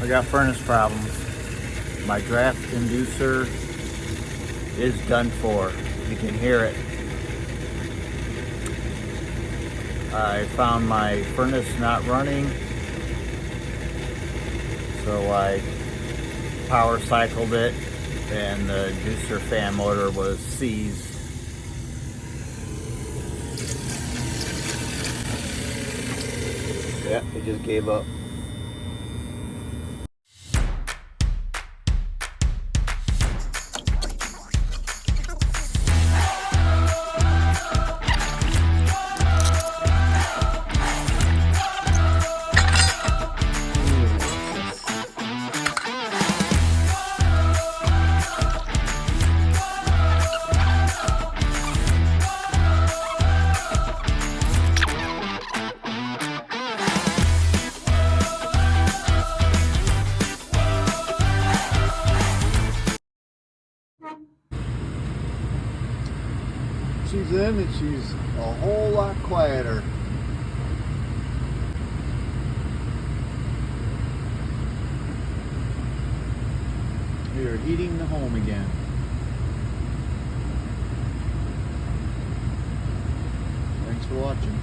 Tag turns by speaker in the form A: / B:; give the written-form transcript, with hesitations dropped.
A: I got furnace problems. My draft inducer is done for. You can hear it. I found my furnace not running, so I power cycled it and the inducer fan motor was seized. Yeah, it just gave up. She's in and she's a whole lot quieter. We are heating the home again. Thanks for watching.